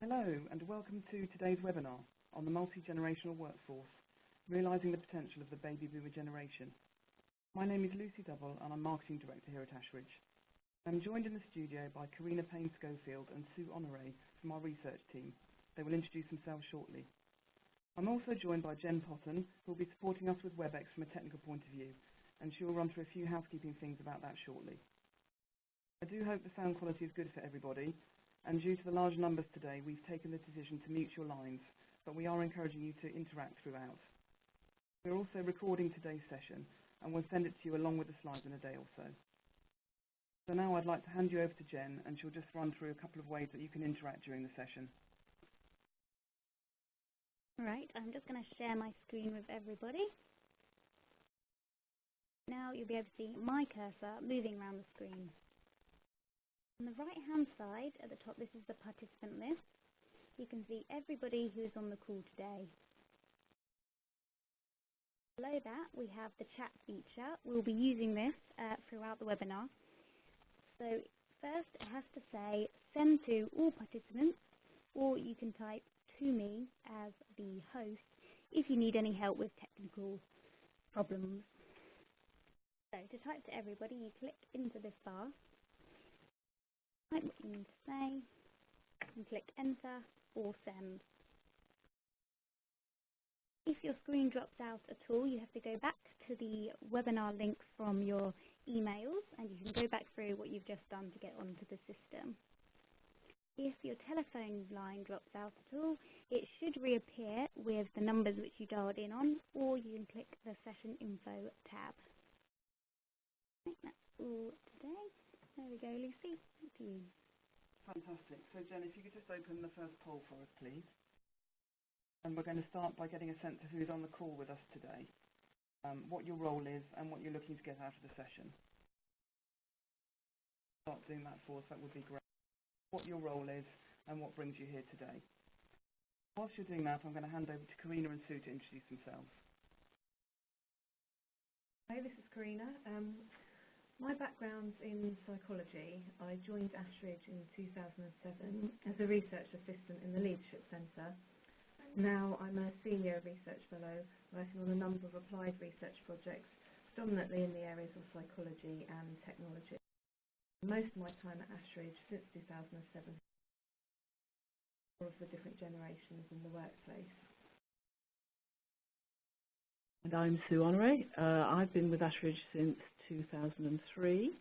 Hello and welcome to today's webinar on the multi-generational workforce, realising the potential of the baby boomer generation. My name is Lucy Double and I'm Marketing Director here at Ashridge. I'm joined in the studio by Karina Payne-Schofield and Sue Honore from our research team. They will introduce themselves shortly. I'm also joined by Jen Potton, who will be supporting us with WebEx from a technical point of view, and she will run through a few housekeeping things about that shortly. I do hope the sound quality is good for everybody, and due to the large numbers today, we've taken the decision to mute your lines, but we are encouraging you to interact throughout. We're also recording today's session, and we'll send it to you along with the slides in a day or so. So now I'd like to hand you over to Jen, and she'll just run through a couple of ways that you can interact during the session. All right, I'm just going to share my screen with everybody. Now you'll be able to see my cursor moving around the screen. On the right-hand side at the top, this is the participant list. You can see everybody who is on the call today. Below that, we have the chat feature. We'll be using this throughout the webinar. So first, it has to say send to all participants, or you can type to me as the host if you need any help with technical problems. So to type to everybody, you click into this bar, type what you need to say, and click enter or send. If your screen drops out at all, you have to go back to the webinar link from your emails, and you can go back through what you've just done to get onto the system. If your telephone line drops out at all, it should reappear with the numbers which you dialed in on, or you can click the session info tab. I think that's all today. There we go, Lucy. Thank you. Fantastic. So Jen, if you could just open the first poll for us, please. And we're going to start by getting a sense of who's on the call with us today, what your role is and what you're looking to get out of the session. Start doing that for us, that would be great. What your role is and what brings you here today. Whilst you're doing that, I'm going to hand over to Karina and Sue to introduce themselves. Hi, this is Karina. My background's in psychology. I joined Ashridge in 2007 as a research assistant in the Leadership Centre. Now I'm a senior research fellow working on a number of applied research projects, predominantly in the areas of psychology and technology. Most of my time at Ashridge since 2007, all of the different generations in the workplace. And I'm Sue Honore. I've been with Ashridge since 2003.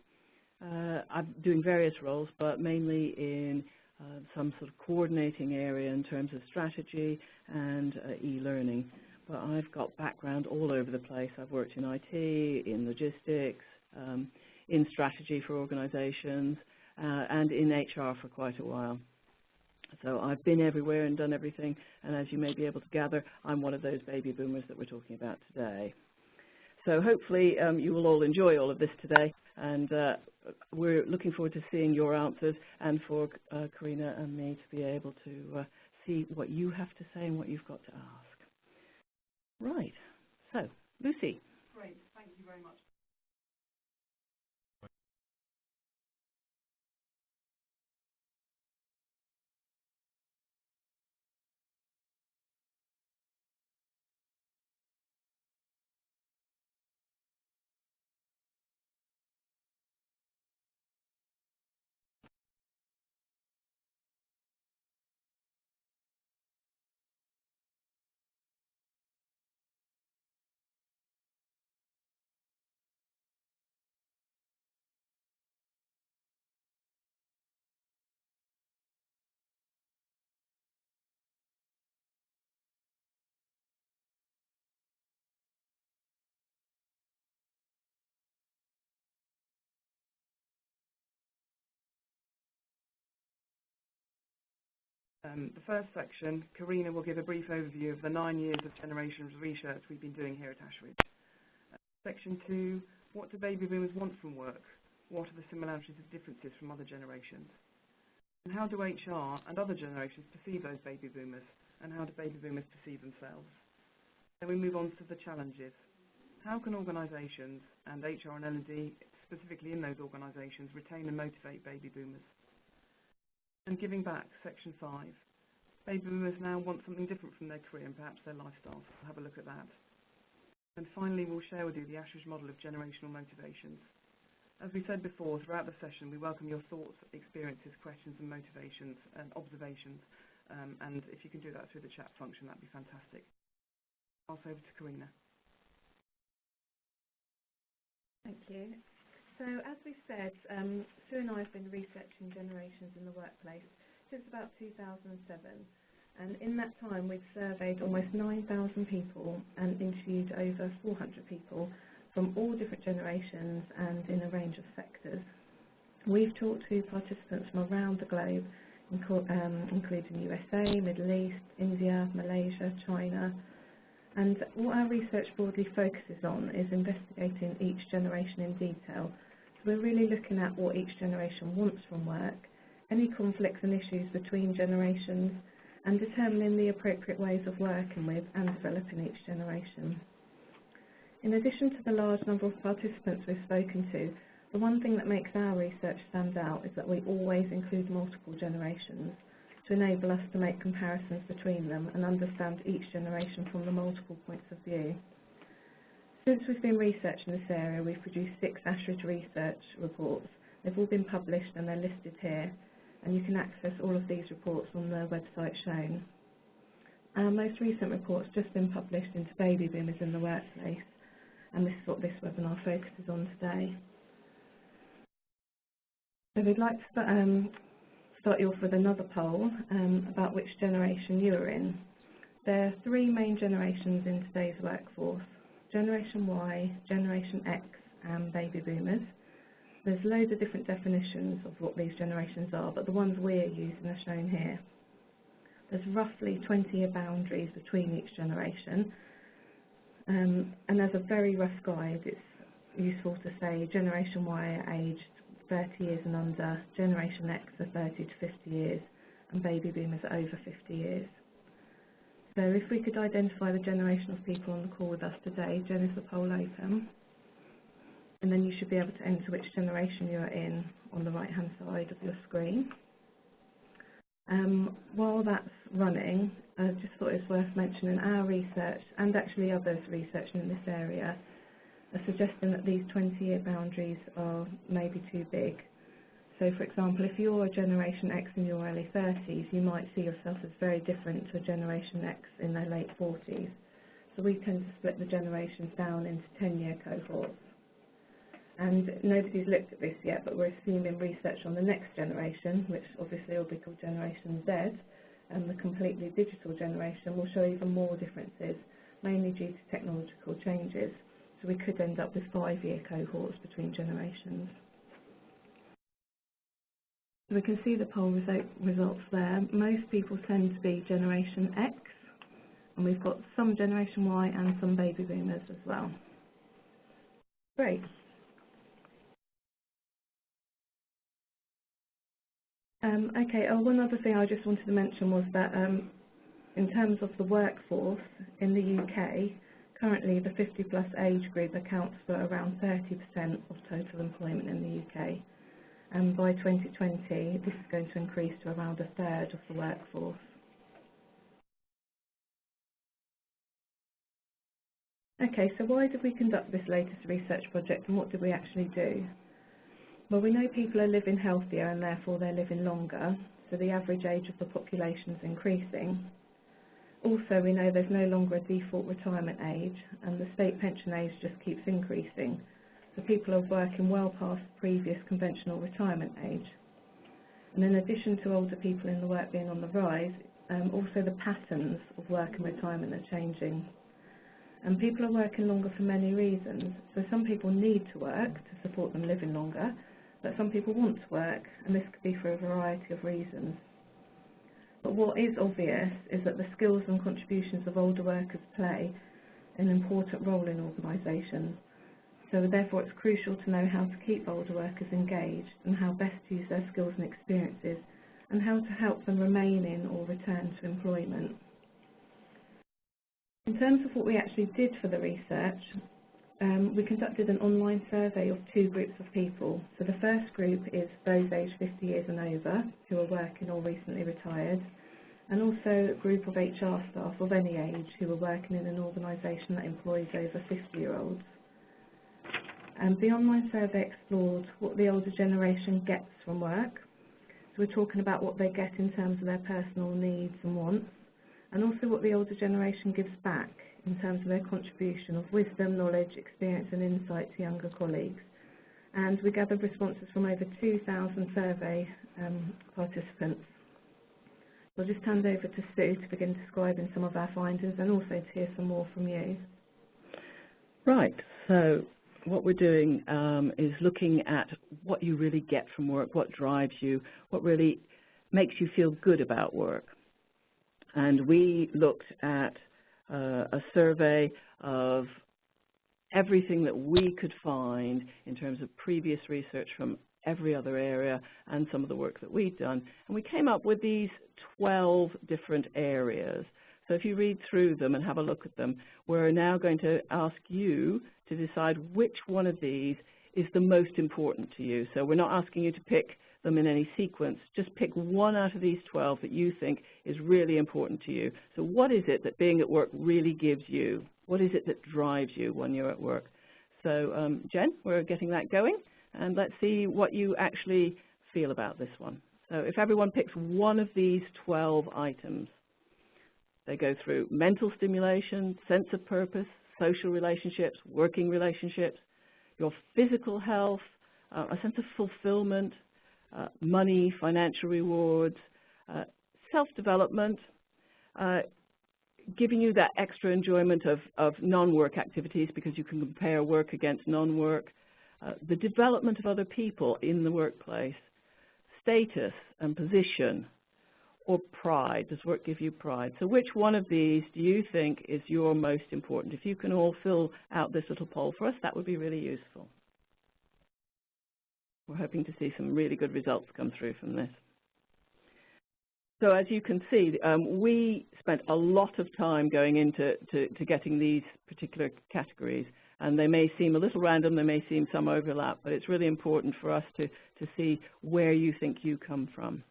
I'm doing various roles, but mainly in some sort of coordinating area in terms of strategy and e-learning. But I've got background all over the place. I've worked in IT, in logistics, in strategy for organizations, and in HR for quite a while. So I've been everywhere and done everything, and as you may be able to gather, I'm one of those baby boomers that we're talking about today. So hopefully you will all enjoy all of this today, and we're looking forward to seeing your answers and for Karina and me to be able to see what you have to say and what you've got to ask. Right, so Lucy. Great, thank you very much. The first section, Karina will give a brief overview of the 9 years of generations research we've been doing here at Ashridge. Section 2, what do baby boomers want from work? What are the similarities and differences from other generations? And how do HR and other generations perceive those baby boomers? And how do baby boomers perceive themselves? Then we move on to the challenges. How can organisations and HR and L&D, specifically in those organisations, retain and motivate baby boomers? And giving back, section 5. Baby boomers now want something different from their career and perhaps their lifestyle, so we'll have a look at that. And finally, we'll share with you the Ashridge model of generational motivations. As we said before, throughout the session, we welcome your thoughts, experiences, questions and motivations and observations. And if you can do that through the chat function, that'd be fantastic. Pass over to Karina. Thank you. So as we said, Sue and I have been researching generations in the workplace since about 2007. And in that time, we've surveyed almost 9,000 people and interviewed over 400 people from all different generations and in a range of sectors. We've talked to participants from around the globe, including USA, Middle East, India, Malaysia, China. And what our research broadly focuses on is investigating each generation in detail. So we're really looking at what each generation wants from work, any conflicts and issues between generations, and determining the appropriate ways of working with and developing each generation. In addition to the large number of participants we've spoken to, the one thing that makes our research stand out is that we always include multiple generations to enable us to make comparisons between them and understand each generation from the multiple points of view. Since we've been researching this area, we've produced 6 Ashridge research reports. They've all been published and they're listed here, and you can access all of these reports on the website shown. Our most recent report's just been published into Baby Boomers in the Workplace, and this is what this webinar focuses on today. So we'd like to start you off with another poll about which generation you are in. There are 3 main generations in today's workforce: Generation Y, Generation X and Baby Boomers. There's loads of different definitions of what these generations are, but the ones we're using are shown here. There's roughly 20-year boundaries between each generation, and as a very rough guide, it's useful to say Generation Y are aged 30 years and under, Generation X are 30 to 50 years, and Baby Boomers are over 50 years. So if we could identify the generation of people on the call with us today, Jen, is the poll open? And then you should be able to enter which generation you are in on the right-hand side of your screen. While that's running, I just thought it's worth mentioning our research, and actually others researching in this area, are suggesting that these 20-year boundaries are maybe too big. So, for example, if you're a Generation X in your early 30s, you might see yourself as very different to a Generation X in their late 40s. So we tend to split the generations down into 10-year cohorts. And nobody's looked at this yet, but we're assuming research on the next generation, which obviously will be called Generation Z, and the completely digital generation will show even more differences, mainly due to technological changes. So we could end up with 5-year cohorts between generations. So we can see the poll results there. Most people tend to be Generation X, and we've got some Generation Y and some Baby Boomers as well. Great. Okay, one other thing I just wanted to mention was that in terms of the workforce in the UK, currently the 50-plus age group accounts for around 30% of total employment in the UK. And by 2020, this is going to increase to around a third of the workforce. Okay, so why did we conduct this latest research project, and what did we actually do? Well, we know people are living healthier and therefore they're living longer, so the average age of the population is increasing. Also, we know there's no longer a default retirement age, and the state pension age just keeps increasing. So people are working well past previous conventional retirement age. And in addition to older people in the work being on the rise, also the patterns of work and retirement are changing. And people are working longer for many reasons. So some people need to work to support them living longer, but some people want to work, and this could be for a variety of reasons. But what is obvious is that the skills and contributions of older workers play an important role in organisations. So therefore it's crucial to know how to keep older workers engaged and how best to use their skills and experiences and how to help them remain in or return to employment. In terms of what we actually did for the research, we conducted an online survey of 2 groups of people. So the first group is those aged 50 years and over who are working or recently retired, and also a group of HR staff of any age who are working in an organisation that employs over 50-year-olds. And the online survey explored what the older generation gets from work. So we're talking about what they get in terms of their personal needs and wants, and also what the older generation gives back in terms of their contribution of wisdom, knowledge, experience and insight to younger colleagues. And we gathered responses from over 2,000 survey participants. So I'll just hand over to Sue to begin describing some of our findings and also to hear some more from you. Right, so what we're doing is looking at what you really get from work, what drives you, what really makes you feel good about work. And we looked at a survey of everything that we could find in terms of previous research from every other area and some of the work that we'd done. And we came up with these 12 different areas. So if you read through them and have a look at them, we're now going to ask you to decide which one of these is the most important to you. So we're not asking you to pick them in any sequence, just pick one out of these 12 that you think is really important to you. So what is it that being at work really gives you? What is it that drives you when you're at work? So Jen, we're getting that going, and let's see what you actually feel about this one. So if everyone picks one of these 12 items, they go through mental stimulation, sense of purpose, social relationships, working relationships, your physical health, a sense of fulfillment, money, financial rewards, self-development, giving you that extra enjoyment of non-work activities because you can compare work against non-work, the development of other people in the workplace, status and position, or pride. Does work give you pride? So which one of these do you think is your most important? If you can all fill out this little poll for us, that would be really useful. We're hoping to see some really good results come through from this. So as you can see, we spent a lot of time going into getting these particular categories, and they may seem a little random, they may seem some overlap, but it's really important for us to see where you think you come from.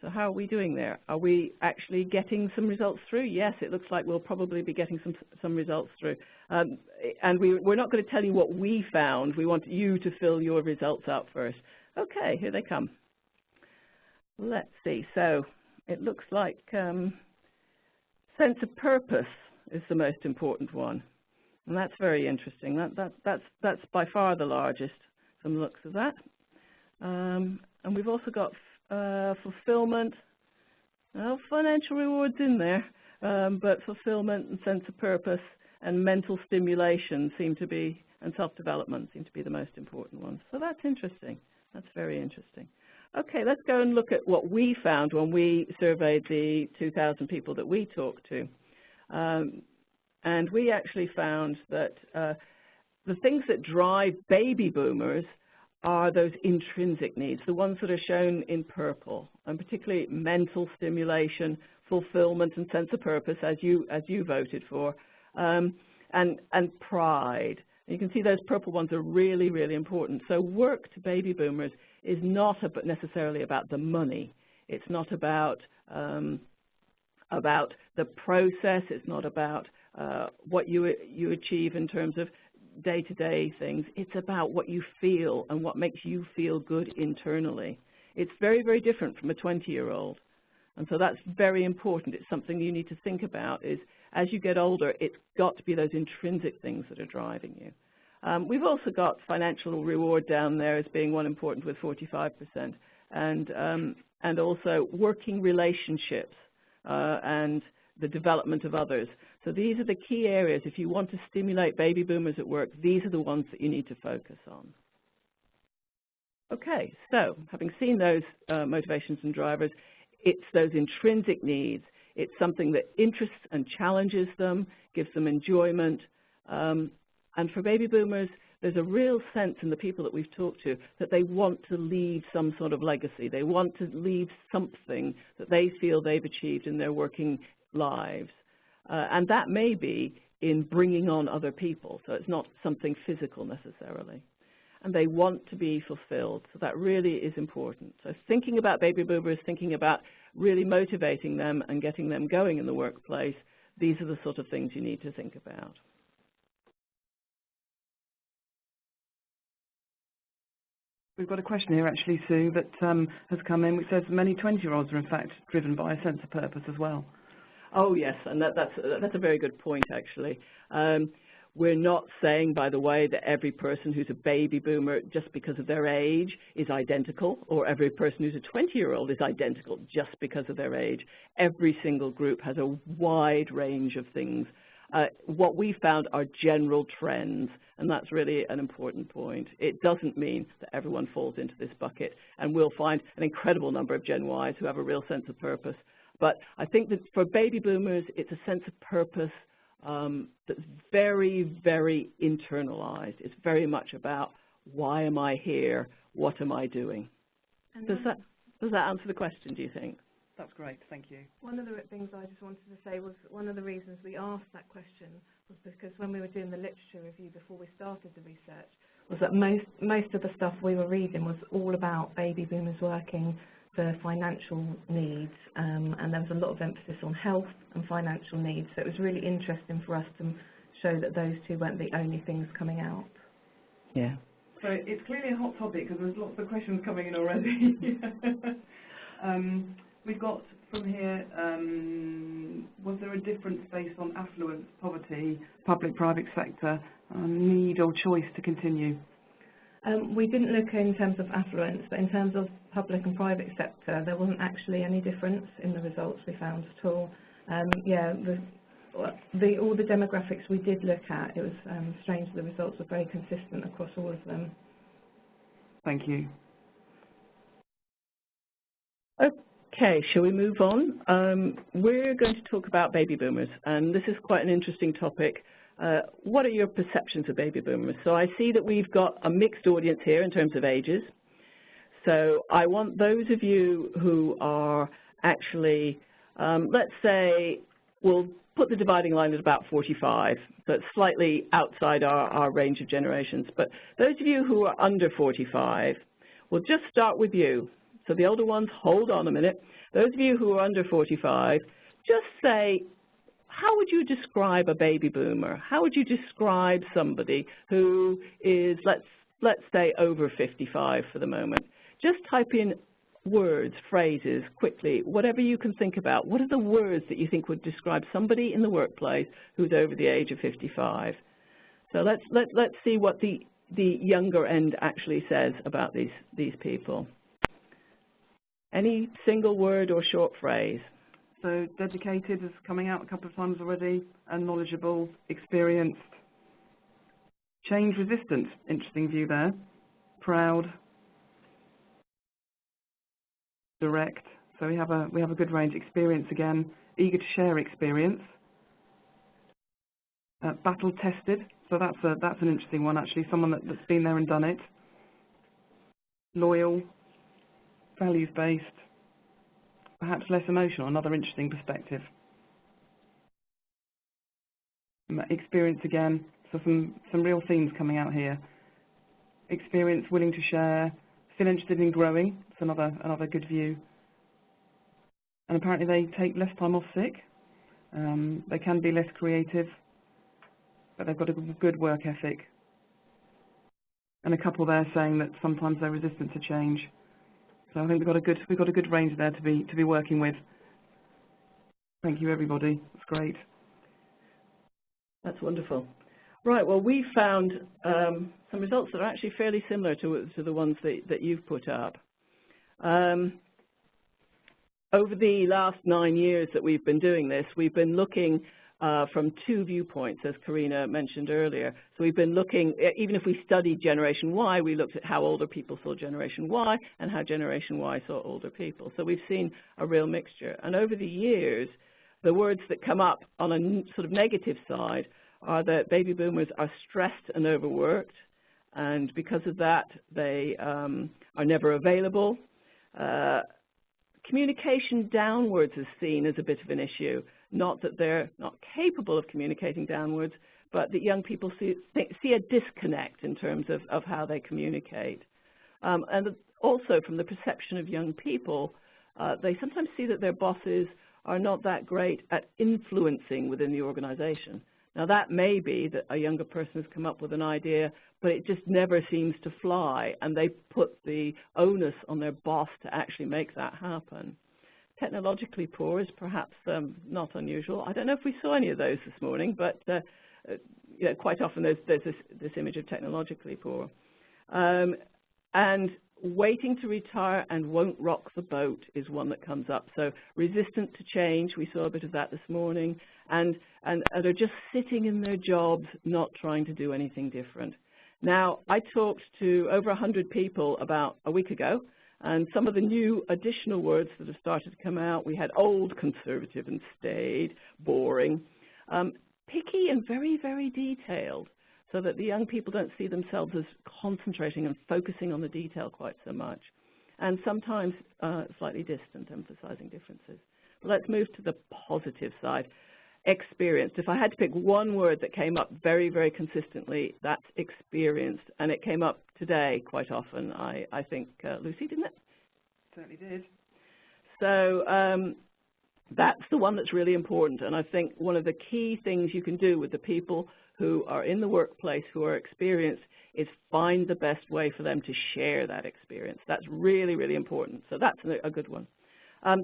So how are we doing there? Are we actually getting some results through? Yes, it looks like we'll probably be getting some results through. And we're not going to tell you what we found. We want you to fill your results out first. Okay, here they come. Let's see. So it looks like sense of purpose is the most important one. And that's very interesting. That's by far the largest from the looks of that. And we've also got fulfillment, financial rewards in there, but fulfillment and sense of purpose and mental stimulation seem to be, and self-development seem to be the most important ones. So that's interesting. That's very interesting. Okay, let's go and look at what we found when we surveyed the 2,000 people that we talked to. And we actually found that the things that drive baby boomers are those intrinsic needs, the ones that are shown in purple, and particularly mental stimulation, fulfillment and sense of purpose, as you voted for, and pride. You can see those purple ones are really, really important. So work to baby boomers is not necessarily about the money. It's not about the process. It's not about what you achieve in terms of day-to-day things. It's about what you feel and what makes you feel good internally. It's very, very different from a 20-year-old. And so that's very important. It's something you need to think about is as you get older, it's got to be those intrinsic things that are driving you. We've also got financial reward down there as being one important with 45%. And also working relationships and the development of others. So these are the key areas. If you want to stimulate baby boomers at work, these are the ones that you need to focus on. Okay, so having seen those motivations and drivers, it's those intrinsic needs. It's something that interests and challenges them, gives them enjoyment. And for baby boomers, there's a real sense in the people that we've talked to that they want to leave some sort of legacy. They want to leave something that they feel they've achieved in their working lives. And that may be in bringing on other people, so it's not something physical necessarily. and they want to be fulfilled. So that really is important. So thinking about baby boomers, thinking about really motivating them and getting them going in the workplace, these are the sort of things you need to think about. We've got a question here, actually, Sue, that has come in, which says many 20-year-olds are, in fact, driven by a sense of purpose as well. Oh, yes, and that's a very good point, actually. We're not saying, by the way, that every person who's a baby boomer, just because of their age, is identical, or every person who's a 20-year-old is identical just because of their age. Every single group has a wide range of things. What we found are general trends, and that's really an important point. It doesn't mean that everyone falls into this bucket, and we'll find an incredible number of Gen Ys who have a real sense of purpose. But I think that for baby boomers, it's a sense of purpose that's very, very internalized. It's very much about, why am I here? What am I doing? Does that answer the question, do you think? That's great, thank you. One of the things I just wanted to say was, one of the reasons we asked that question was because when we were doing the literature review before we started the research, was that most of the stuff we were reading was all about baby boomers working for financial needs, and there was a lot of emphasis on health and financial needs. So it was really interesting for us to show that those two weren't the only things coming out. Yeah. So it's clearly a hot topic because there's lots of questions coming in already. We've got from here, was there a difference based on affluence, poverty, public-private sector, need or choice to continue? We didn't look in terms of affluence, but in terms of public and private sector, there wasn't actually any difference in the results we found at all. Yeah, all the demographics we did look at, it was strange the results were very consistent across all of them. Thank you. Okay, shall we move on? We're going to talk about baby boomers, and this is quite an interesting topic. What are your perceptions of baby boomers? So I see that we've got a mixed audience here in terms of ages. So I want those of you who are actually, let's say, we'll put the dividing line at about 45. So it's slightly outside our range of generations. But those of you who are under 45, we'll just start with you. So the older ones, hold on a minute. Those of you who are under 45, just say, how would you describe a baby boomer? How would you describe somebody who is, let's say, over 55 for the moment? Just type in words, phrases, quickly, whatever you can think about. What are the words that you think would describe somebody in the workplace who's over the age of 55? So let's see what the younger end actually says about these people. Any single word or short phrase? So dedicated is coming out a couple of times already, and knowledgeable, experienced. Change resistant, interesting view there. Proud. Direct. So we have a good range. Experience again. Eager to share experience. Battle tested. So that's an interesting one actually. Someone that's been there and done it. Loyal. Values based. Perhaps less emotional, another interesting perspective. Experience again, so some real themes coming out here. Experience, willing to share, still interested in growing, it's another good view. And apparently they take less time off sick, they can be less creative, but they've got a good work ethic. And a couple there saying that sometimes they're resistant to change. So I think we've got a good range there to be working with. Thank you, everybody. That's great. That's wonderful. Right. Well, we found some results that are actually fairly similar to the ones that you've put up. Over the last 9 years that we've been doing this, we've been looking from two viewpoints, as Karina mentioned earlier. So we've been looking, even if we studied Generation Y, we looked at how older people saw Generation Y and how Generation Y saw older people. So we've seen a real mixture. And over the years, the words that come up on a sort of negative side are that baby boomers are stressed and overworked, and because of that, they are never available. Communication downwards is seen as a bit of an issue. Not that they're not capable of communicating downwards, but that young people see a disconnect in terms of how they communicate. And also from the perception of young people, they sometimes see that their bosses are not that great at influencing within the organization. Now, that may be that a younger person has come up with an idea, but it just never seems to fly, and they put the onus on their boss to actually make that happen. Technologically poor is perhaps not unusual. I don't know if we saw any of those this morning, but you know, quite often there's this image of technologically poor. And waiting to retire and won't rock the boat is one that comes up. So resistant to change, we saw a bit of that this morning, and are just sitting in their jobs, not trying to do anything different. Now, I talked to over 100 people about a week ago, and some of the new additional words that have started to come out, we had old, conservative and staid, boring, picky and very, very detailed, so that the young people don't see themselves as concentrating and focusing on the detail quite so much, and sometimes slightly distant, emphasizing differences. But let's move to the positive side. Experienced. If I had to pick one word that came up very, very consistently, that's experienced, and it came up today quite often, I think, Lucy, didn't it? Certainly did. So that's the one that's really important, and I think one of the key things you can do with the people who are in the workplace who are experienced is find the best way for them to share that experience. That's really, really important. So that's a good one.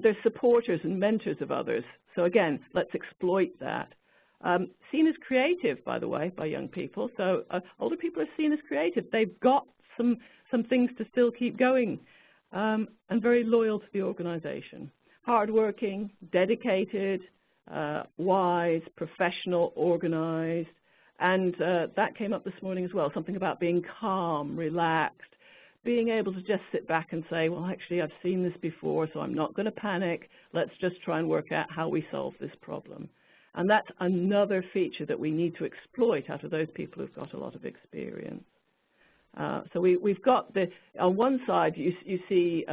They're supporters and mentors of others. So again, let's exploit that. Seen as creative, by the way, by young people. So older people are seen as creative. They've got some things to still keep going, and very loyal to the organization. Hardworking, dedicated, wise, professional, organized. And that came up this morning as well, something about being calm, relaxed, being able to just sit back and say, well, actually, I've seen this before, so I'm not going to panic. Let's just try and work out how we solve this problem. And that's another feature that we need to exploit out of those people who've got a lot of experience. So we've got on one side, you see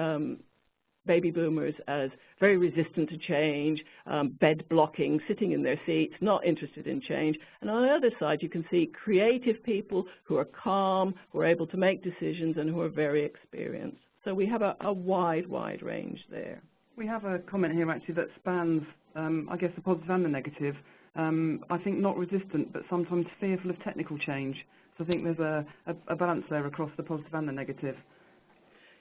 baby boomers as very resistant to change, bed blocking, sitting in their seats, not interested in change. And on the other side, you can see creative people who are calm, who are able to make decisions, and who are very experienced. So we have a wide, wide range there. We have a comment here actually that spans, I guess, the positive and the negative. I think not resistant, but sometimes fearful of technical change. So I think there's a balance there across the positive and the negative.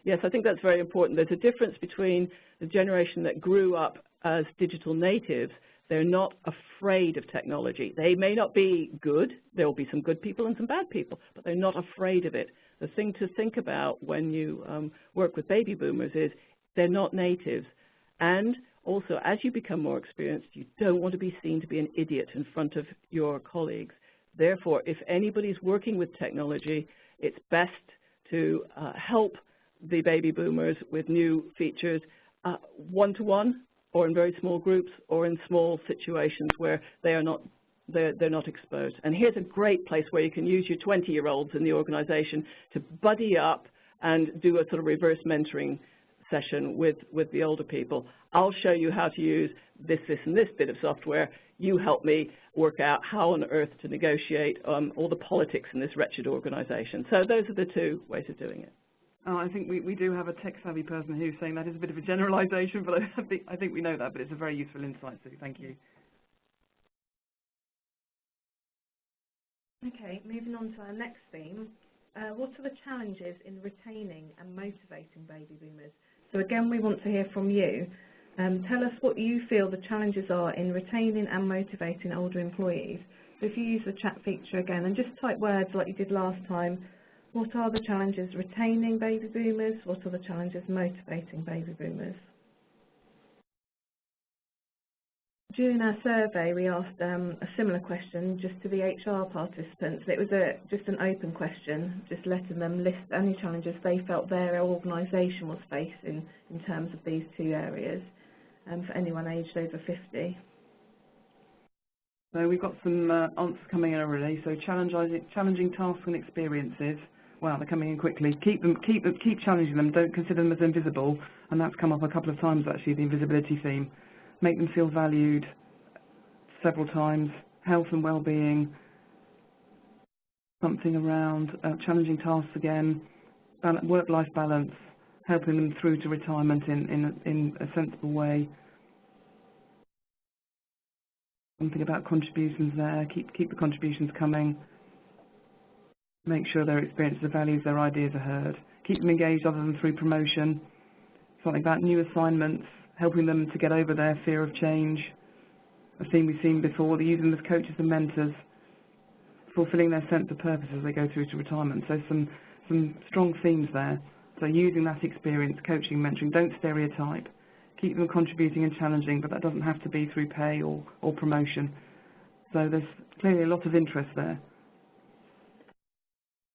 Yes, I think that's very important. There's a difference between the generation that grew up as digital natives. They're not afraid of technology. They may not be good. There will be some good people and some bad people, but they're not afraid of it. The thing to think about when you work with baby boomers is they're not natives. And also, as you become more experienced, you don't want to be seen to be an idiot in front of your colleagues. Therefore, if anybody's working with technology, it's best to help the baby boomers with new features one-to-one, or in very small groups, or in small situations where they're not exposed. And here's a great place where you can use your 20-year-olds in the organization to buddy up and do a sort of reverse mentoring session with the older people. I'll show you how to use this, and this bit of software. You help me work out how on earth to negotiate all the politics in this wretched organization. So those are the two ways of doing it. I think we do have a tech-savvy person who's saying that is a bit of a generalisation, but I think we know that, but it's a very useful insight, so thank you. Okay, moving on to our next theme. What are the challenges in retaining and motivating baby boomers? So again, we want to hear from you. Tell us what you feel the challenges are in retaining and motivating older employees. So if you use the chat feature again and just type words like you did last time, what are the challenges retaining baby boomers? What are the challenges motivating baby boomers? During our survey, we asked a similar question just to the HR participants. It was just an open question, just letting them list any challenges they felt their organisation was facing in terms of these two areas, for anyone aged over 50. So we've got some answers coming in already. So challenging tasks and experiences. Wow, they're coming in quickly. Keep challenging them. Don't consider them as invisible. And that's come up a couple of times actually, the invisibility theme. Make them feel valued several times. Health and well-being. something around challenging tasks again, work-life balance, helping them through to retirement in a sensible way. Something about contributions there, keep the contributions coming. Make sure their experiences, their values, their ideas are heard. Keep them engaged other than through promotion. Something about new assignments, helping them to get over their fear of change. A theme we've seen before, they use them as coaches and mentors, fulfilling their sense of purpose as they go through to retirement. So some strong themes there. So using that experience, coaching, mentoring, don't stereotype. Keep them contributing and challenging, but that doesn't have to be through pay or promotion. So there's clearly a lot of interest there.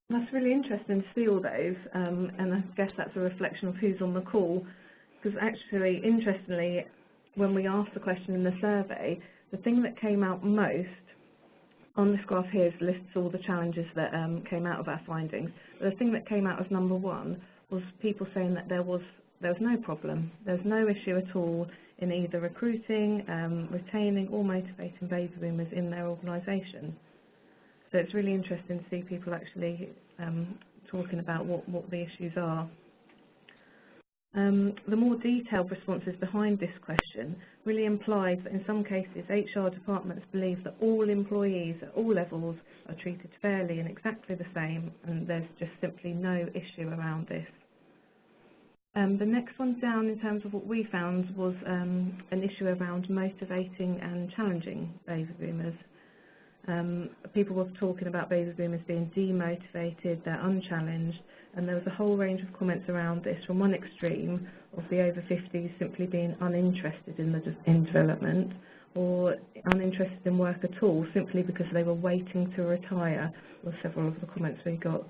That's really interesting to see all those, and I guess that's a reflection of who's on the call, because actually, interestingly, when we asked the question in the survey, the thing that came out most on this graph here lists all the challenges that came out of our findings. But the thing that came out as number one was people saying that there was no problem, there's no issue at all in either recruiting, retaining or motivating baby boomers in their organisation. So it's really interesting to see people actually talking about what the issues are. The more detailed responses behind this question really implies that in some cases HR departments believe that all employees at all levels are treated fairly and exactly the same, and there's just simply no issue around this. The next one down in terms of what we found was an issue around motivating and challenging baby boomers. People were talking about baby boomers being demotivated, they're unchallenged, and there was a whole range of comments around this, from one extreme of the over 50s simply being uninterested in development, or uninterested in work at all simply because they were waiting to retire, were several of the comments we got.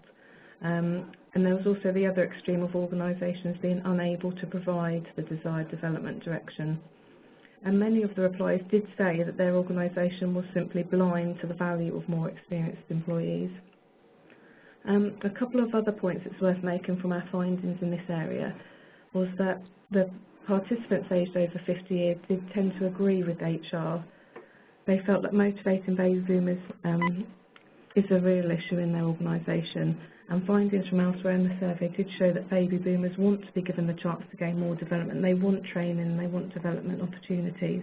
And there was also the other extreme of organisations being unable to provide the desired development direction. And many of the replies did say that their organisation was simply blind to the value of more experienced employees. A couple of other points it's worth making from our findings in this area was that the participants aged over 50 years did tend to agree with HR. They felt that motivating baby boomers is a real issue in their organisation, and findings from elsewhere in the survey did show that baby boomers want to be given the chance to gain more development. They want training, they want development opportunities.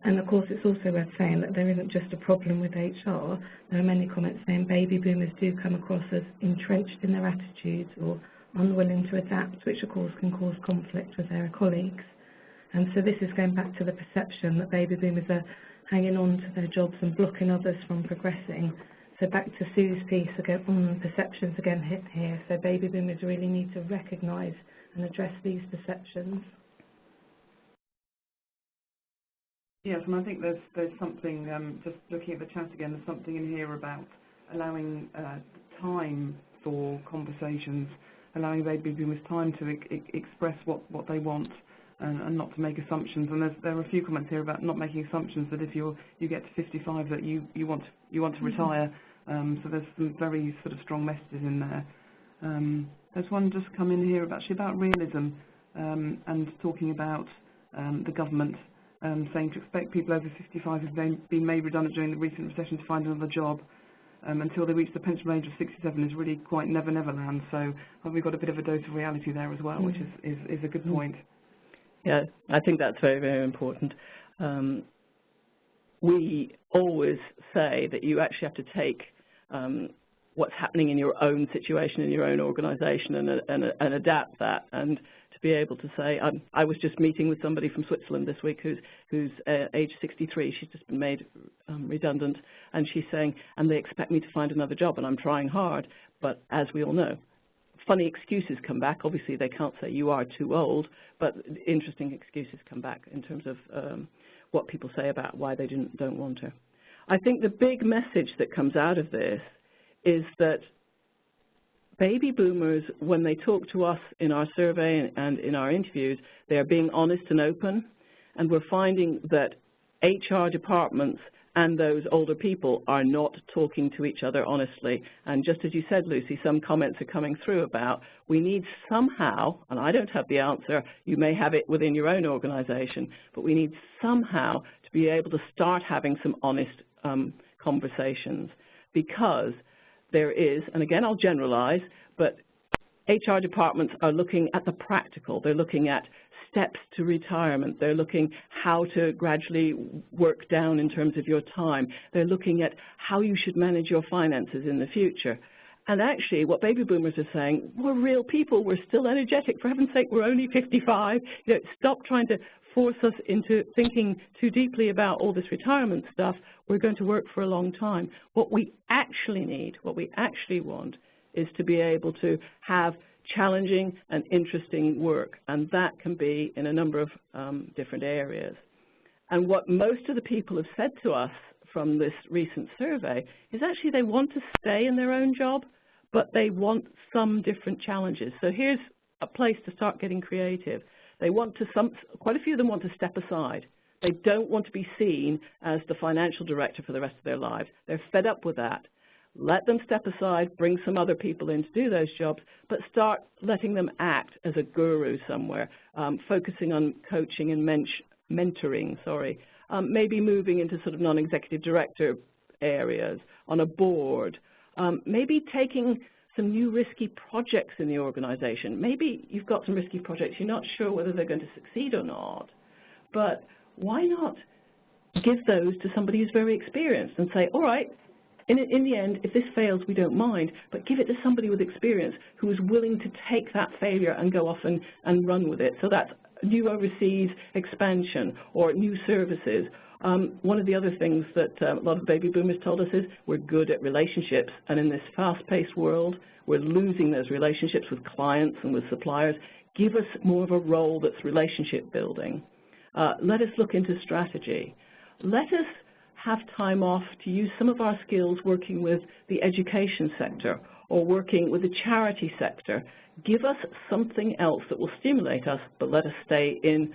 And of course it's also worth saying that there isn't just a problem with HR. There are many comments saying baby boomers do come across as entrenched in their attitudes or unwilling to adapt, which of course can cause conflict with their colleagues. And so this is going back to the perception that baby boomers are hanging on to their jobs and blocking others from progressing. So back to Sue's piece again on perceptions again here. So baby boomers really need to recognise and address these perceptions. Yes, and I think there's something, just looking at the chat again, there's something in here about allowing time for conversations, allowing baby boomers time to express what they want and not to make assumptions. And there are a few comments here about not making assumptions that if you get to 55 that you want to retire. So there's some very sort of strong messages in there. There's one just come in here about realism and talking about the government. Saying to expect people over 55 who've been made redundant during the recent recession to find another job until they reach the pensionable age of 67 is really quite never land. So we've got a bit of a dose of reality there as well, which is a good point. Yeah, I think that's very, very important. We always say that you actually have to take what's happening in your own situation, in your own organisation, and adapt that. And to be able to say, I was just meeting with somebody from Switzerland this week who's age 63. She's just been made redundant, and she's saying, and they expect me to find another job, and I'm trying hard. But as we all know, funny excuses come back. Obviously, they can't say you are too old, but interesting excuses come back in terms of what people say about why they don't want to. I think the big message that comes out of this is that baby boomers, when they talk to us in our survey and in our interviews, they are being honest and open, and we're finding that HR departments and those older people are not talking to each other honestly. And just as you said, Lucy, some comments are coming through about we need somehow, and I don't have the answer, you may have it within your own organisation, but we need somehow to be able to start having some honest conversations. because there is, and again I'll generalize, but HR departments are looking at the practical. They're looking at steps to retirement. They're looking how to gradually work down in terms of your time. They're looking at how you should manage your finances in the future. And actually, what baby boomers are saying, we're real people, we're still energetic, for heaven's sake, we're only 55. You know, stop trying to force us into thinking too deeply about all this retirement stuff. We're going to work for a long time. What we actually need, what we actually want, is to be able to have challenging and interesting work, and that can be in a number of different areas. And what most of the people have said to us from this recent survey is actually they want to stay in their own job, but they want some different challenges. So here's a place to start getting creative. They want to, quite a few of them want to step aside. They don't want to be seen as the financial director for the rest of their lives. They're fed up with that. Let them step aside, bring some other people in to do those jobs, but start letting them act as a guru somewhere, focusing on coaching and mentoring, maybe moving into sort of non-executive director areas, on a board, maybe taking some new risky projects in the organization. Maybe you've got some risky projects, you're not sure whether they're going to succeed or not, but why not give those to somebody who's very experienced and say, all right, in the end, if this fails, we don't mind, but give it to somebody with experience who is willing to take that failure and go off and run with it. So that's new overseas expansion or new services. One of the other things that a lot of baby boomers told us is we're good at relationships, and in this fast-paced world, we're losing those relationships with clients and with suppliers. Give us more of a role that's relationship building. Let us look into strategy. Let us have time off to use some of our skills working with the education sector or working with the charity sector. Give us something else that will stimulate us, but let us stay in,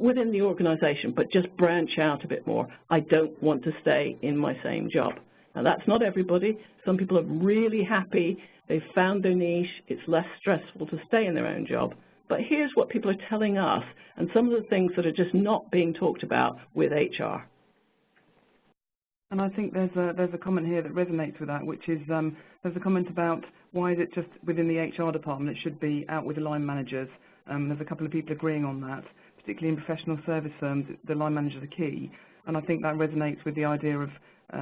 within the organization, but just branch out a bit more. I don't want to stay in my same job. Now, that's not everybody. Some people are really happy. They've found their niche. It's less stressful to stay in their own job. But here's what people are telling us and some of the things that are just not being talked about with HR. And I think there's a comment here that resonates with that, which is there's a comment about why is it just within the HR department, it should be out with the line managers. There's a couple of people agreeing on that, particularly in professional service firms, the line managers are key. And I think that resonates with the idea of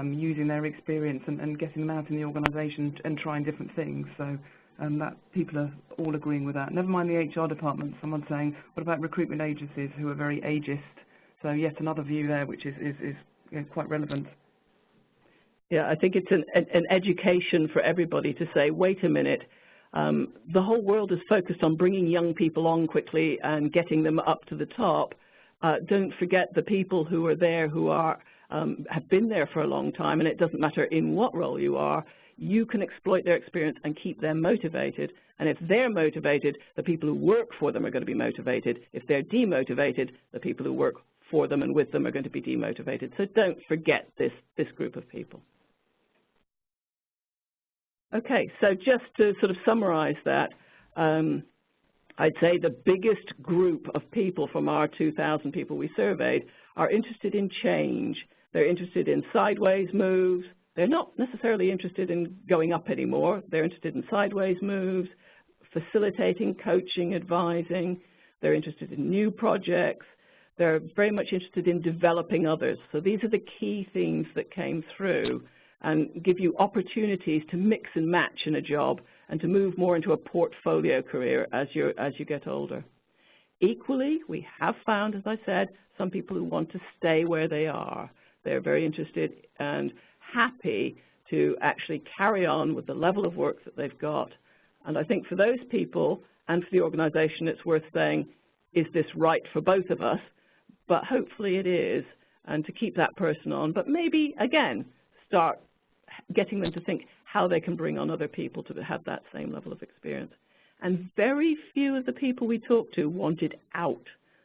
using their experience and getting them out in the organisation and trying different things. So that people are all agreeing with that. Never mind the HR department, someone's saying, what about recruitment agencies who are very ageist? So yet another view there, which is quite relevant. Yeah, I think it's an education for everybody to say, wait a minute, the whole world is focused on bringing young people on quickly and getting them up to the top. Don't forget the people who are there who are have been there for a long time, and it doesn't matter in what role you are, you can exploit their experience and keep them motivated. And if they're motivated, the people who work for them are going to be motivated. If they're demotivated, the people who work for them and with them are going to be demotivated. So don't forget this group of people. Okay, so just to sort of summarize that, I'd say the biggest group of people from our 2,000 people we surveyed are interested in change. They're interested in sideways moves. They're not necessarily interested in going up anymore. They're interested in sideways moves, facilitating, coaching, advising. They're interested in new projects. They're very much interested in developing others. So these are the key themes that came through and give you opportunities to mix and match in a job and to move more into a portfolio career as you get older. Equally, we have found, as I said, some people who want to stay where they are. They're very interested and happy to actually carry on with the level of work that they've got. And I think for those people and for the organization, it's worth saying, is this right for both of us? But hopefully it is, and to keep that person on. But maybe, again, start getting them to think how they can bring on other people to have that same level of experience. And very few of the people we talked to wanted out.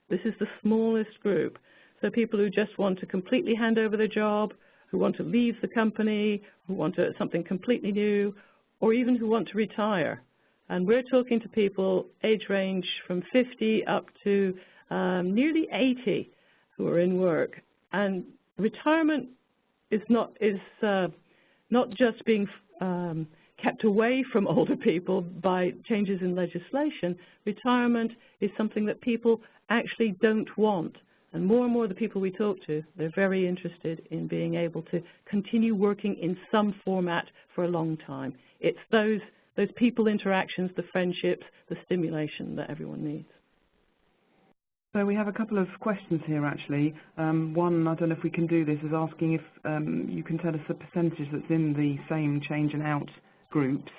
This is the smallest group. So people who just want to completely hand over their job, who want to leave the company, who want something completely new, or even who want to retire. And we're talking to people age range from 50 up to nearly 80 who are in work. And retirement is not just being kept away from older people by changes in legislation. Retirement is something that people actually don't want. And more of the people we talk to, they're very interested in being able to continue working in some format for a long time. It's those people interactions, the friendships, the stimulation that everyone needs. So we have a couple of questions here, actually. One, I don't know if we can do this, is asking if you can tell us the percentage that's in the same change and out groups.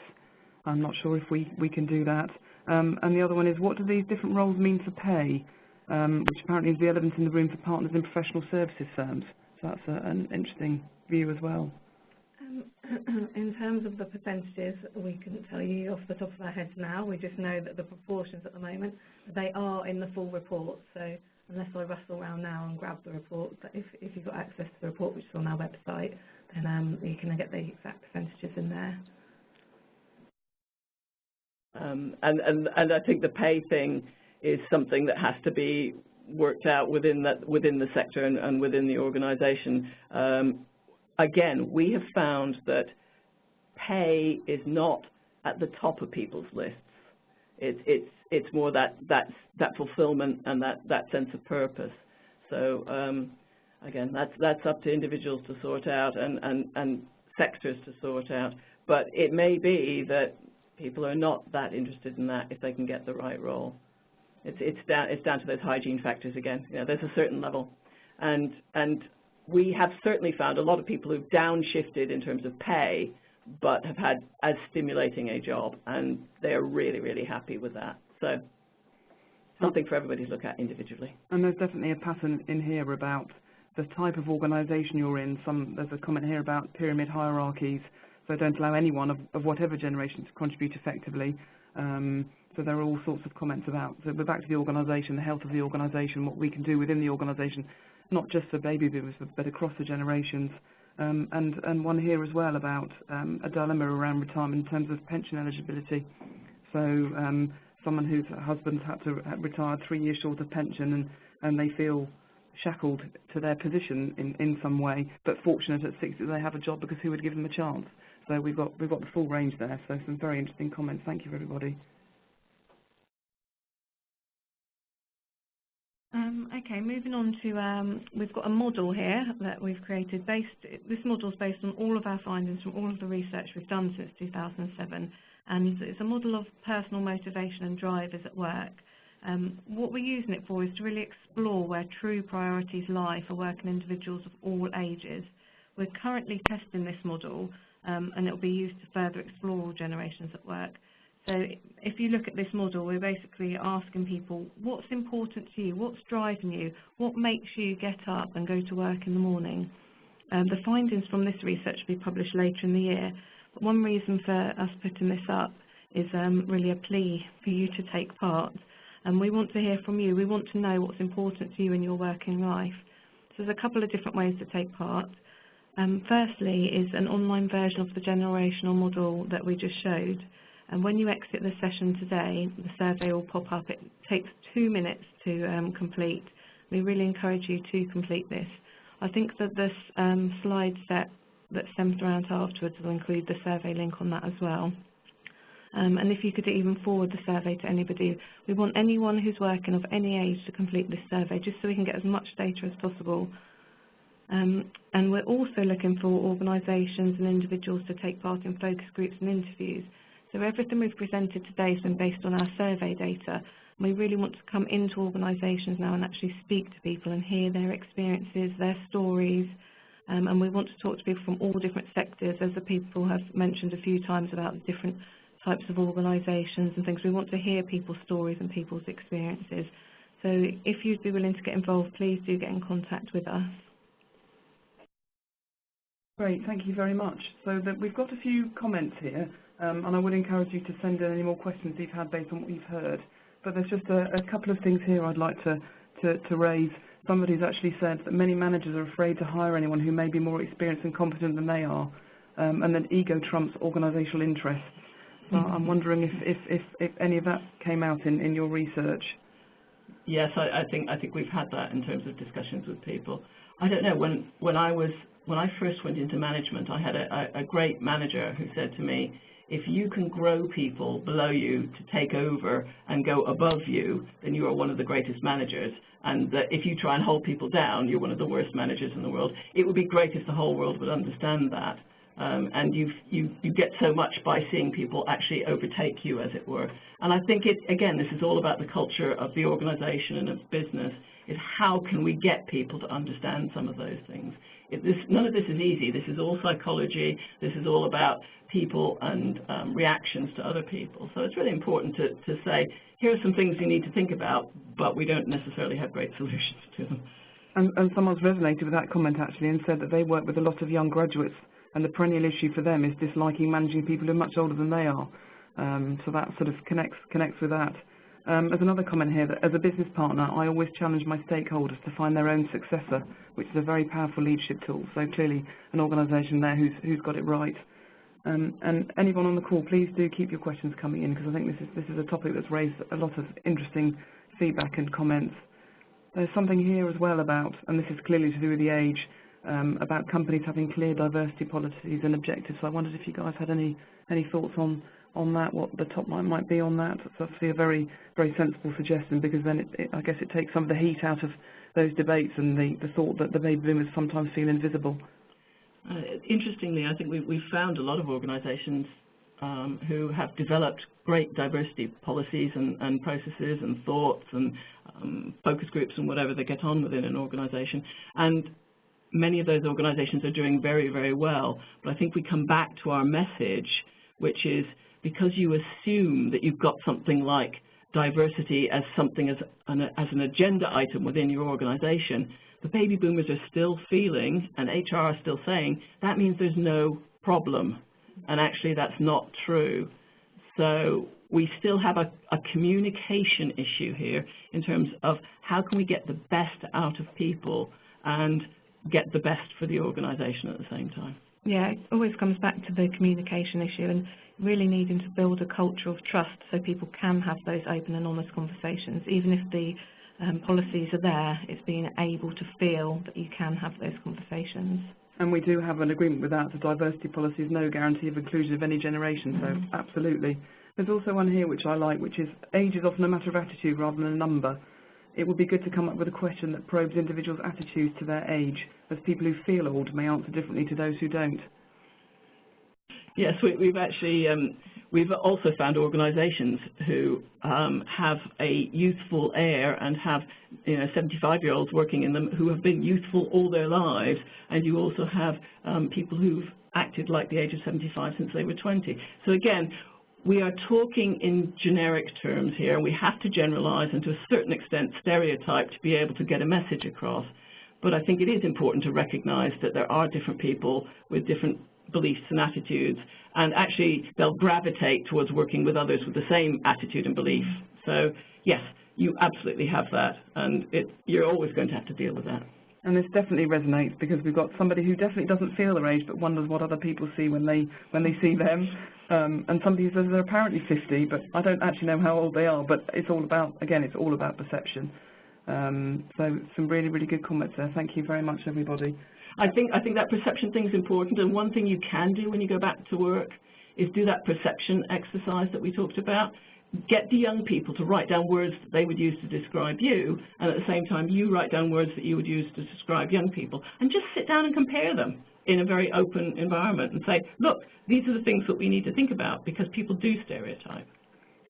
I'm not sure if we can do that. And the other one is, what do these different roles mean for pay, which apparently is the elephant in the room for partners in professional services firms. So that's an interesting view as well. In terms of the percentages, we couldn't tell you off the top of our heads now. We just know that the proportions at the moment, they are in the full report. So unless I rustle around now and grab the report, but if you've got access to the report, which is on our website, then you can get the exact percentages in there. And I think the pay thing is something that has to be worked out within the sector and within the organisation. Again, we have found that pay is not at the top of people's lists. It's more that fulfilment and that sense of purpose. So again, that's up to individuals to sort out and sectors to sort out. But it may be that people are not that interested in that if they can get the right role. It's down to those hygiene factors again. You know, there's a certain level, and we have certainly found a lot of people who've downshifted in terms of pay, but have had as stimulating a job, and they're really, really happy with that. So something for everybody to look at individually. And there's definitely a pattern in here about the type of organisation you're in. There's a comment here about pyramid hierarchies, so don't allow anyone of whatever generation to contribute effectively. So there are all sorts of comments about. So we're back to the organisation, the health of the organisation, what we can do within the organisation, not just for baby boomers, but across the generations. And one here as well about a dilemma around retirement in terms of pension eligibility. So someone whose husband's had to retire 3 years short of pension, and they feel shackled to their position in some way, but fortunate at 60 they have a job because who would give them a chance? So we've got the full range there. So some very interesting comments. Thank you, everybody. Okay, moving on to, we've got a model here that we've created. This model is based on all of our findings from all of the research we've done since 2007, and it's a model of personal motivation and drivers at work. What we're using it for is to really explore where true priorities lie for working individuals of all ages. We're currently testing this model, and it will be used to further explore all generations at work. So if you look at this model, we're basically asking people, what's important to you? What's driving you? What makes you get up and go to work in the morning? The findings from this research will be published later in the year. But one reason for us putting this up is really a plea for you to take part. And we want to hear from you. We want to know what's important to you in your working life. So there's a couple of different ways to take part. Firstly is an online version of the generational model that we just showed. And when you exit the session today, the survey will pop up. It takes 2 minutes to complete. We really encourage you to complete this. I think that this slide set that stems around afterwards will include the survey link on that as well. And if you could even forward the survey to anybody, we want anyone who's working of any age to complete this survey, just so we can get as much data as possible. And we're also looking for organisations and individuals to take part in focus groups and interviews. So everything we've presented today has been based on our survey data. And we really want to come into organisations now and actually speak to people and hear their experiences, their stories. And we want to talk to people from all different sectors, as the people have mentioned a few times about the different types of organisations and things. We want to hear people's stories and people's experiences. So if you'd be willing to get involved, please do get in contact with us. Great, thank you very much. So we've got a few comments here, and I would encourage you to send in any more questions you've had based on what you've heard. But there's just a couple of things here I'd like to raise. Somebody's actually said that many managers are afraid to hire anyone who may be more experienced and competent than they are, and that ego trumps organisational interests. So I'm wondering if any of that came out in your research. Yes, I think we've had that in terms of discussions with people. I don't know, when I first went into management, I had a great manager who said to me, if you can grow people below you to take over and go above you, then you are one of the greatest managers. And that if you try and hold people down, you're one of the worst managers in the world. It would be great if the whole world would understand that. And you get so much by seeing people actually overtake you, as it were. And I think, again, this is all about the culture of the organization and of business, is how can we get people to understand some of those things. None of this is easy. This is all psychology. This is all about people and reactions to other people. So it's really important to say, here are some things you need to think about, but we don't necessarily have great solutions to them. And someone's resonated with that comment, actually, and said that they work with a lot of young graduates, and the perennial issue for them is disliking managing people who are much older than they are. So that sort of connects with that. There's another comment here that as a business partner, I always challenge my stakeholders to find their own successor, which is a very powerful leadership tool. So clearly an organisation there who's got it right. And anyone on the call, please do keep your questions coming in, because I think this is a topic that's raised a lot of interesting feedback and comments. There's something here as well about, and this is clearly to do with the age, about companies having clear diversity policies and objectives. So I wondered if you guys had any thoughts on that, what the top line might be on that. It's obviously a very, very sensible suggestion, because then I guess it takes some of the heat out of those debates and the thought that the baby boomers sometimes feel invisible. Interestingly, I think we've found a lot of organisations who have developed great diversity policies and processes and thoughts and focus groups and whatever they get on within an organisation. And many of those organisations are doing very, very well. But I think we come back to our message, which is, because you assume that you've got something like diversity as something as an agenda item within your organisation, the baby boomers are still feeling, and HR are still saying, that means there's no problem. And actually that's not true. So we still have a communication issue here in terms of how can we get the best out of people and get the best for the organisation at the same time. Yeah, it always comes back to the communication issue and really needing to build a culture of trust so people can have those open and honest conversations. Even if the policies are there, it's being able to feel that you can have those conversations. And we do have an agreement with that. The diversity policy is no guarantee of inclusion of any generation, so absolutely. There's also one here which I like, which is age is often a matter of attitude rather than a number. It would be good to come up with a question that probes individuals' attitudes to their age, as people who feel old may answer differently to those who don't. Yes, we've actually we've also found organisations who have a youthful air and have 75-year-olds working in them who have been youthful all their lives, and you also have people who've acted like the age of 75 since they were 20. So again, we are talking in generic terms here, and we have to generalise and to a certain extent stereotype to be able to get a message across. But I think it is important to recognise that there are different people with different beliefs and attitudes, and actually they'll gravitate towards working with others with the same attitude and belief. So yes, you absolutely have that, and you're always going to have to deal with that. And this definitely resonates, because we've got somebody who definitely doesn't feel their age but wonders what other people see when they see them, and somebody who says they're apparently 50 but I don't actually know how old they are, but it's all about, again, it's all about perception. So some really, really good comments there. Thank you very much, everybody. I think that perception thing is important, and one thing you can do when you go back to work is do that perception exercise that we talked about. Get the young people to write down words that they would use to describe you, and at the same time you write down words that you would use to describe young people, and just sit down and compare them in a very open environment and say, look, these are the things that we need to think about, because people do stereotype.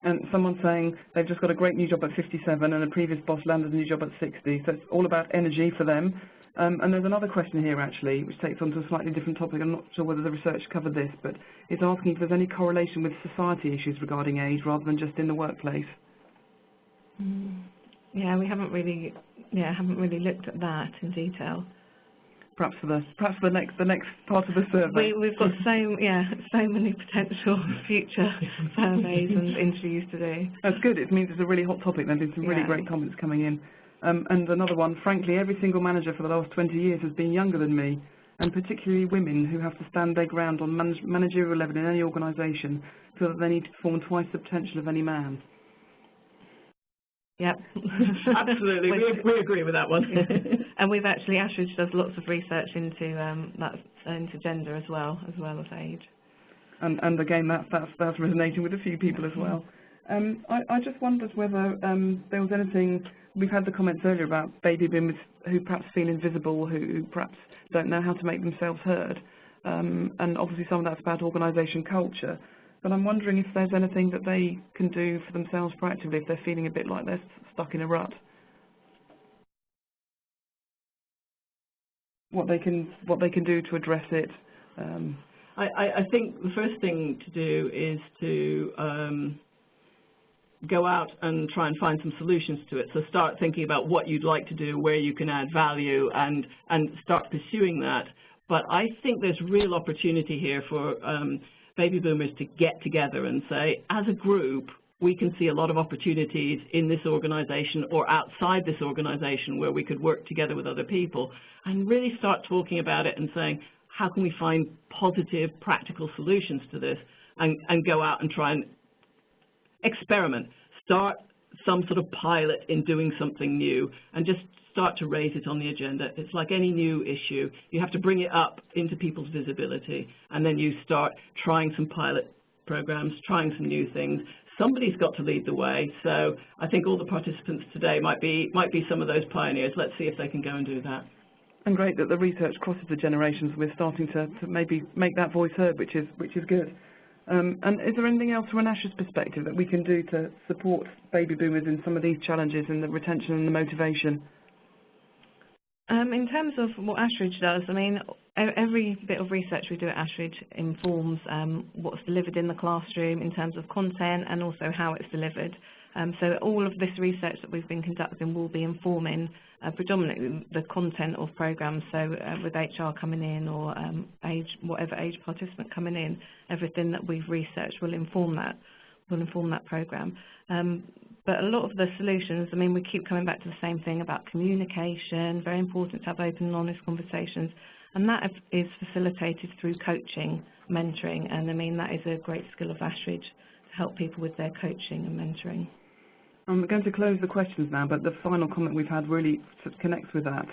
And someone's saying they've just got a great new job at 57 and a previous boss landed a new job at 60, so it's all about energy for them. And there's another question here, actually, which takes on to a slightly different topic. I'm not sure whether the research covered this, but it's asking if there's any correlation with society issues regarding age rather than just in the workplace. Yeah, we haven't really looked at that in detail. Perhaps for the next part of the survey. We've got so many potential future surveys and interviews to do. That's good. It means it's a really hot topic. There's been some really great comments coming in. And another one, frankly, every single manager for the last 20 years has been younger than me, and particularly women who have to stand their ground on managerial level in any organisation feel that they need to perform twice the potential of any man. Yep. Absolutely, we agree with that one. And we've actually, Ashridge does lots of research into gender as well as age. And again, that's resonating with a few people as well. I just wondered whether there was anything. We've had the comments earlier about baby boomers who perhaps feel invisible, who perhaps don't know how to make themselves heard, and obviously some of that's about organisation culture. But I'm wondering if there's anything that they can do for themselves proactively if they're feeling a bit like they're stuck in a rut. What they can do to address it. I think the first thing to do is to go out and try and find some solutions to it. So start thinking about what you'd like to do, where you can add value, and start pursuing that. But I think there's real opportunity here for baby boomers to get together and say, as a group, we can see a lot of opportunities in this organization or outside this organization where we could work together with other people, and really start talking about it and saying, how can we find positive, practical solutions to this, and go out and try and experiment, start some sort of pilot in doing something new, and just start to raise it on the agenda. It's like any new issue. You have to bring it up into people's visibility, and then you start trying some pilot programs, trying some new things. Somebody's got to lead the way, so I think all the participants today might be some of those pioneers. Let's see if they can go and do that. And great that the research crosses the generations. We're starting to maybe make that voice heard, which is good. And is there anything else from an Ashridge perspective that we can do to support baby boomers in some of these challenges in the retention and the motivation? In terms of what Ashridge does, I mean, every bit of research we do at Ashridge informs what's delivered in the classroom in terms of content and also how it's delivered. So all of this research that we've been conducting will be informing predominantly the content of programs. So with HR coming in or whatever age participant coming in, everything that we've researched will inform that program. But a lot of the solutions, I mean, we keep coming back to the same thing about communication, very important to have open and honest conversations, and that is facilitated through coaching, mentoring, and I mean, that is a great skill of Ashridge to help people with their coaching and mentoring. I'm going to close the questions now, but the final comment we've had really connects with that,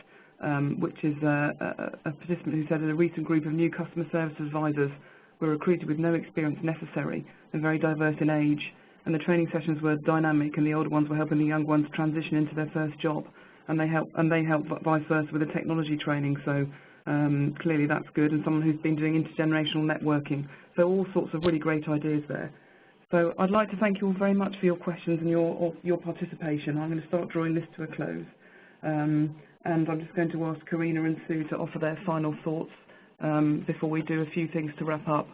which is a participant who said that a recent group of new customer service advisors were recruited with no experience necessary and very diverse in age, and the training sessions were dynamic, and the older ones were helping the young ones transition into their first job, and they help vice versa with the technology training. So clearly that's good, and someone who's been doing intergenerational networking. So all sorts of really great ideas there. So I'd like to thank you all very much for your questions and your participation. I'm going to start drawing this to a close, and I'm just going to ask Karina and Sue to offer their final thoughts before we do a few things to wrap up.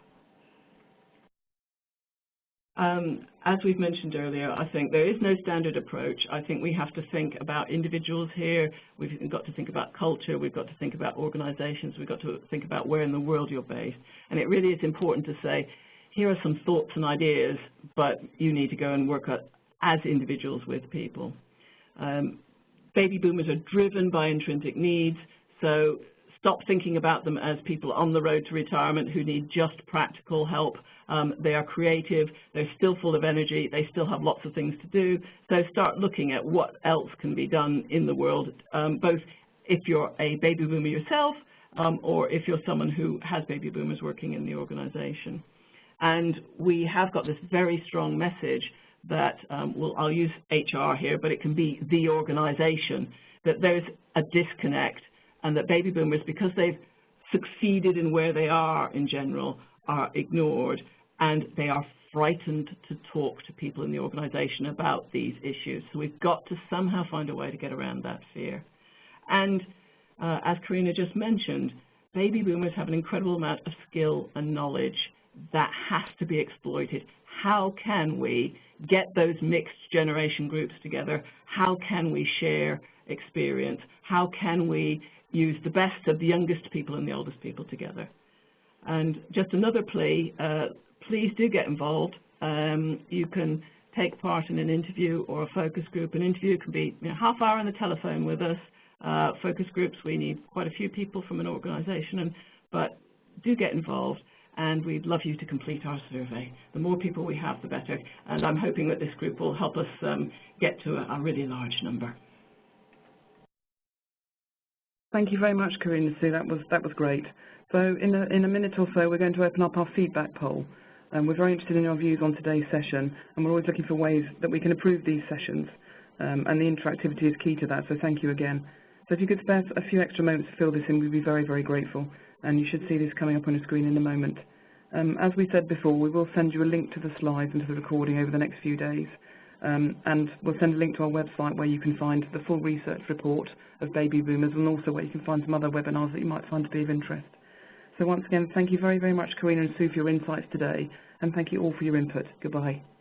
As we've mentioned earlier, I think there is no standard approach. I think we have to think about individuals here. We've got to think about culture. We've got to think about organizations. We've got to think about where in the world you're based. And it really is important to say, here are some thoughts and ideas, but you need to go and work as individuals with people. Baby boomers are driven by intrinsic needs, so stop thinking about them as people on the road to retirement who need just practical help. They are creative, they're still full of energy, they still have lots of things to do, so start looking at what else can be done in the world, both if you're a baby boomer yourself or if you're someone who has baby boomers working in the organization. And we have got this very strong message that, I'll use HR here, but it can be the organization, that there's a disconnect, and that baby boomers, because they've succeeded in where they are in general, are ignored, and they are frightened to talk to people in the organization about these issues. So we've got to somehow find a way to get around that fear. And as Karina just mentioned, baby boomers have an incredible amount of skill and knowledge that has to be exploited. How can we get those mixed generation groups together? How can we share experience? How can we use the best of the youngest people and the oldest people together? And just another plea, please do get involved. You can take part in an interview or a focus group. An interview can be half hour on the telephone with us. Focus groups, we need quite a few people from an organization, but do get involved. and we'd love you to complete our survey. The more people we have, the better, and I'm hoping that this group will help us get to a really large number. Thank you very much, Corinne and Sue. That was great. So in a minute or so, we're going to open up our feedback poll. We're very interested in your views on today's session, and we're always looking for ways that we can improve these sessions. And the interactivity is key to that, so thank you again. So if you could spare a few extra moments to fill this in, we'd be very, very grateful. And you should see this coming up on the screen in a moment. As we said before, we will send you a link to the slides and to the recording over the next few days. And we'll send a link to our website where you can find the full research report of baby boomers, and also where you can find some other webinars that you might find to be of interest. So once again, thank you very, very much, Karina and Sue, for your insights today, and thank you all for your input. Goodbye.